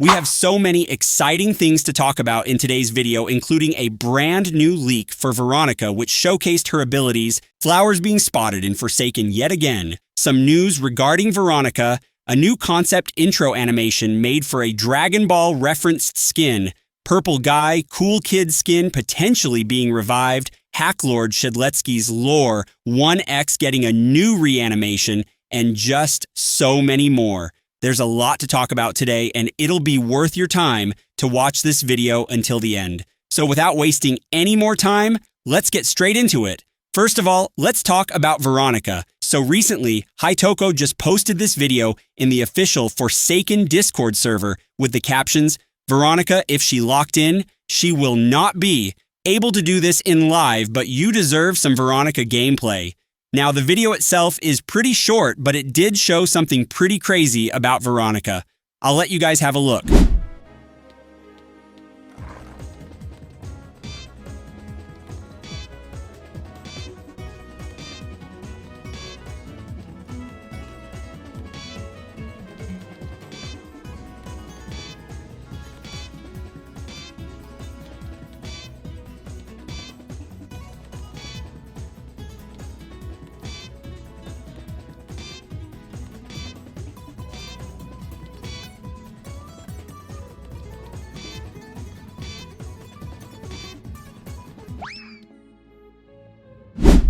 We have so many exciting things to talk about in today's video, including a brand new leak for Veronica, which showcased her abilities, flowers being spotted in Forsaken yet again, some news regarding Veronica, a new concept intro animation made for a Dragon Ball referenced skin, Purple Guy, Cool Kid skin potentially being revived, Hacklord Shedletsky's lore, 1X getting a new reanimation, and just so many more. There's a lot to talk about today, and it'll be worth your time to watch this video until the end. So without wasting any more time, let's get straight into it. First of all, let's talk about Veronica. So recently, Hytoko just posted this video in the official Forsaken Discord server with the captions, "Veronica, if she locked in, she will not be able to do this in live, but you deserve some Veronica gameplay." Now, the video itself is pretty short, but it did show something pretty crazy about Veronica. I'll let you guys have a look.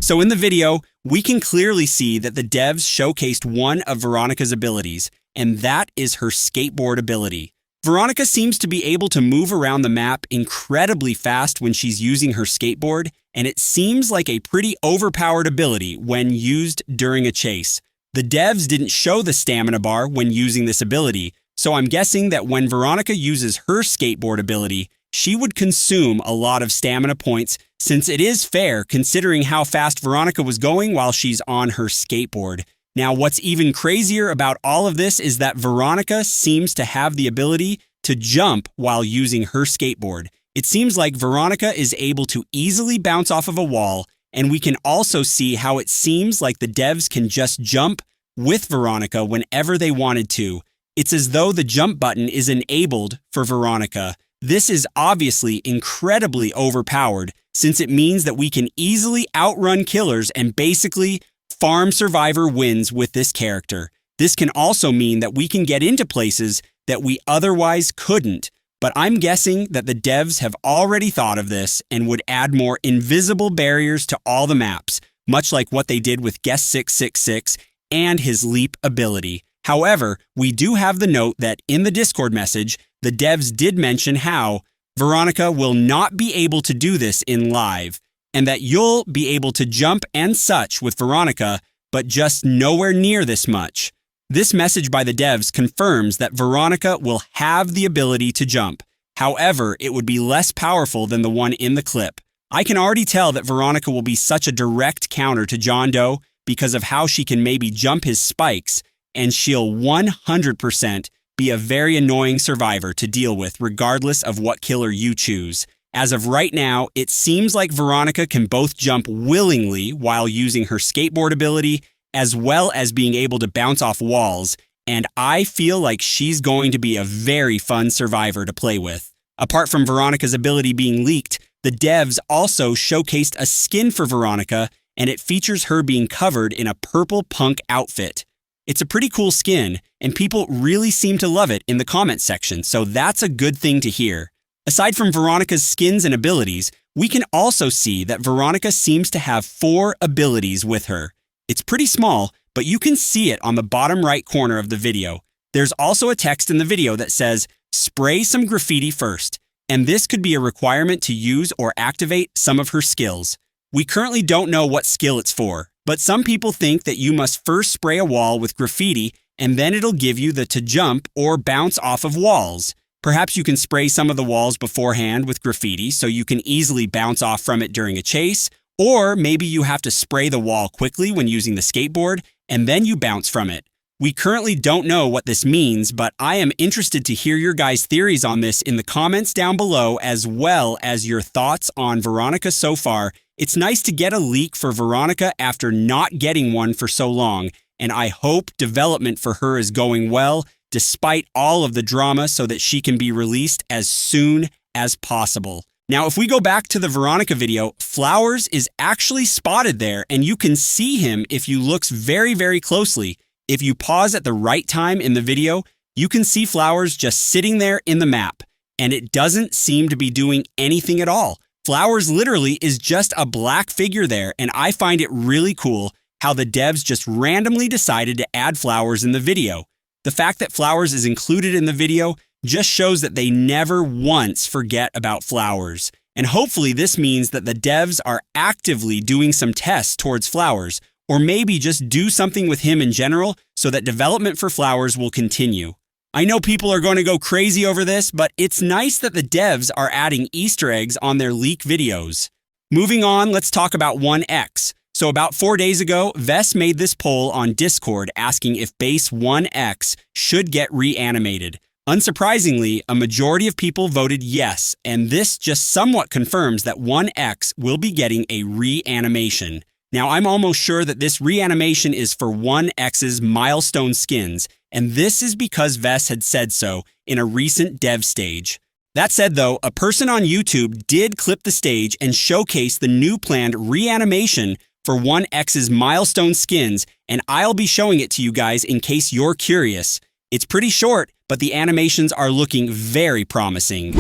So in the video, we can clearly see that the devs showcased one of Veronica's abilities, and that is her skateboard ability. Veronica seems to be able to move around the map incredibly fast when she's using her skateboard, and it seems like a pretty overpowered ability when used during a chase. The devs didn't show the stamina bar when using this ability, so I'm guessing that when Veronica uses her skateboard ability, she would consume a lot of stamina points, since it is fair considering how fast Veronica was going while she's on her skateboard. Now, what's even crazier about all of this is that Veronica seems to have the ability to jump while using her skateboard. It seems like Veronica is able to easily bounce off of a wall, and we can also see how it seems like the devs can just jump with Veronica whenever they wanted to. It's as though the jump button is enabled for Veronica. This is obviously incredibly overpowered, since it means that we can easily outrun killers and basically farm survivor wins with this character. This can also mean that we can get into places that we otherwise couldn't, but I'm guessing that the devs have already thought of this and would add more invisible barriers to all the maps, much like what they did with Guest 666 and his leap ability. However, we do have the note that in the Discord message, the devs did mention how Veronica will not be able to do this in live, and that you'll be able to jump and such with Veronica, but just nowhere near this much. This message by the devs confirms that Veronica will have the ability to jump. However, it would be less powerful than the one in the clip. I can already tell that Veronica will be such a direct counter to John Doe because of how she can maybe jump his spikes, and she'll 100% be a very annoying survivor to deal with regardless of what killer you choose. As of right now, it seems like Veronica can both jump willingly while using her skateboard ability, as well as being able to bounce off walls, and I feel like she's going to be a very fun survivor to play with. Apart from Veronica's ability being leaked, the devs also showcased a skin for Veronica, and it features her being covered in a purple punk outfit. It's a pretty cool skin, and people really seem to love it in the comments section, so that's a good thing to hear. Aside from Veronica's skins and abilities, we can also see that Veronica seems to have 4 abilities with her. It's pretty small, but you can see it on the bottom right corner of the video. There's also a text in the video that says, "Spray some graffiti first," and this could be a requirement to use or activate some of her skills. We currently don't know what skill it's for, but some people think that you must first spray a wall with graffiti and then it'll give you the to jump or bounce off of walls. Perhaps you can spray some of the walls beforehand with graffiti so you can easily bounce off from it during a chase, or maybe you have to spray the wall quickly when using the skateboard and then you bounce from it. We currently don't know what this means, but I am interested to hear your guys' theories on this in the comments down below, as well as your thoughts on Veronica so far. It's nice to get a leak for Veronica after not getting one for so long, and I hope development for her is going well, despite all of the drama, so that she can be released as soon as possible. Now, if we go back to the Veronica video, Flowers is actually spotted there, and you can see him if you look very, very closely. If you pause at the right time in the video, you can see Flowers just sitting there in the map, and it doesn't seem to be doing anything at all. Flowers literally is just a black figure there, and I find it really cool how the devs just randomly decided to add Flowers in the video. The fact that Flowers is included in the video just shows that they never once forget about Flowers. And hopefully this means that the devs are actively doing some tests towards Flowers, or maybe just do something with him in general so that development for Flowers will continue. I know people are going to go crazy over this, but it's nice that the devs are adding Easter eggs on their leak videos. Moving on, let's talk about 1X. So about 4 days ago, Vess made this poll on Discord asking if base 1X should get reanimated. Unsurprisingly, a majority of people voted yes, and this just somewhat confirms that 1X will be getting a reanimation. Now, I'm almost sure that this reanimation is for 1X's milestone skins, and this is because Vess had said so in a recent dev stage. That said though, a person on YouTube did clip the stage and showcase the new planned reanimation for 1X's milestone skins, and I'll be showing it to you guys in case you're curious. It's pretty short, but the animations are looking very promising.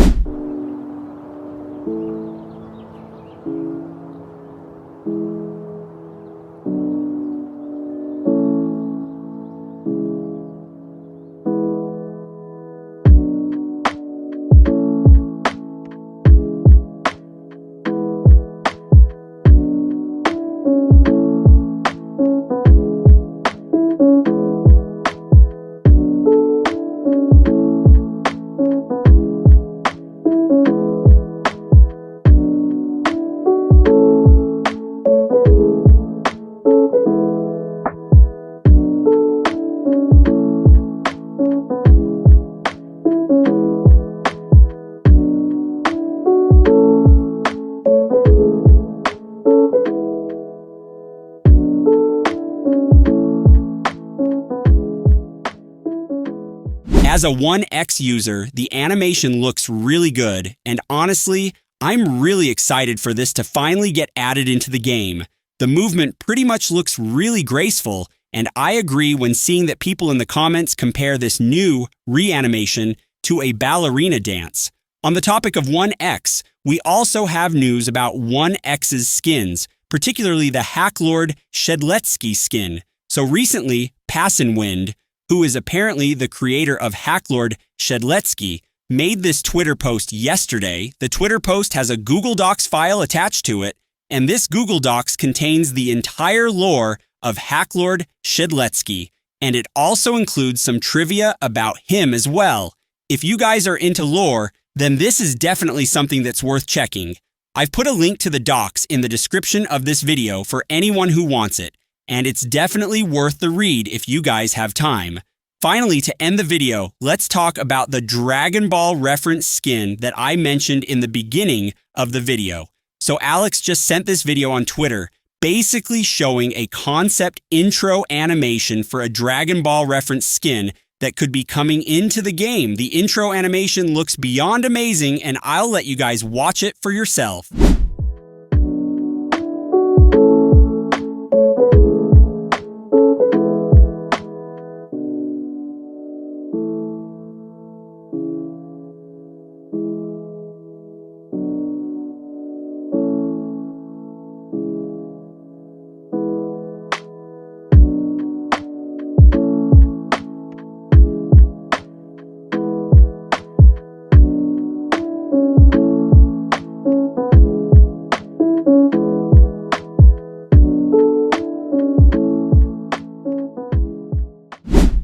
As a 1X user, the animation looks really good, and honestly, I'm really excited for this to finally get added into the game. The movement pretty much looks really graceful, and I agree when seeing that people in the comments compare this new reanimation to a ballerina dance. On the topic of 1X, we also have news about 1X's skins, particularly the Hacklord Shedletsky skin. So recently, Passenwind, who is apparently the creator of Hacklord Shedletsky, made this Twitter post yesterday. The Twitter post has a Google Docs file attached to it, and this Google Docs contains the entire lore of Hacklord Shedletsky, and it also includes some trivia about him as well. If you guys are into lore, then this is definitely something that's worth checking. I've put a link to the docs in the description of this video for anyone who wants it, and it's definitely worth the read if you guys have time. Finally, to end the video, let's talk about the Dragon Ball reference skin that I mentioned in the beginning of the video. So Alex just sent this video on Twitter, basically showing a concept intro animation for a Dragon Ball reference skin that could be coming into the game. The intro animation looks beyond amazing, and I'll let you guys watch it for yourself.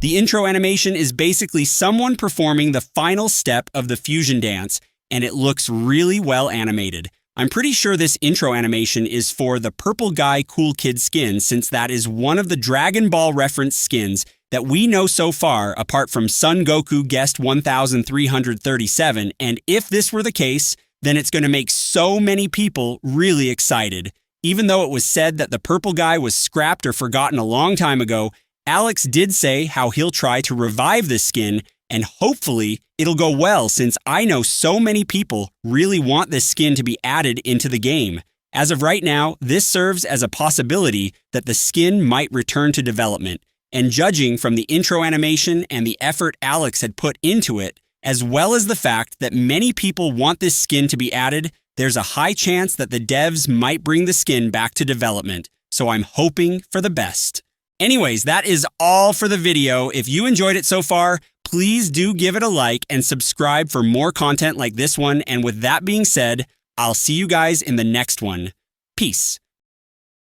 The intro animation is basically someone performing the final step of the fusion dance, and it looks really well animated. I'm pretty sure this intro animation is for the Purple Guy Cool Kid skin, since that is one of the Dragon Ball reference skins that we know so far, apart from Son Goku Guest 1337, and if this were the case, then it's going to make so many people really excited. Even though it was said that the Purple Guy was scrapped or forgotten a long time ago, Alex did say how he'll try to revive this skin, and hopefully it'll go well since I know so many people really want this skin to be added into the game. As of right now, this serves as a possibility that the skin might return to development, and judging from the intro animation and the effort Alex had put into it, as well as the fact that many people want this skin to be added, there's a high chance that the devs might bring the skin back to development, so I'm hoping for the best. Anyways, that is all for the video. If you enjoyed it so far, please do give it a like and subscribe for more content like this one. And with that being said, I'll see you guys in the next one. Peace.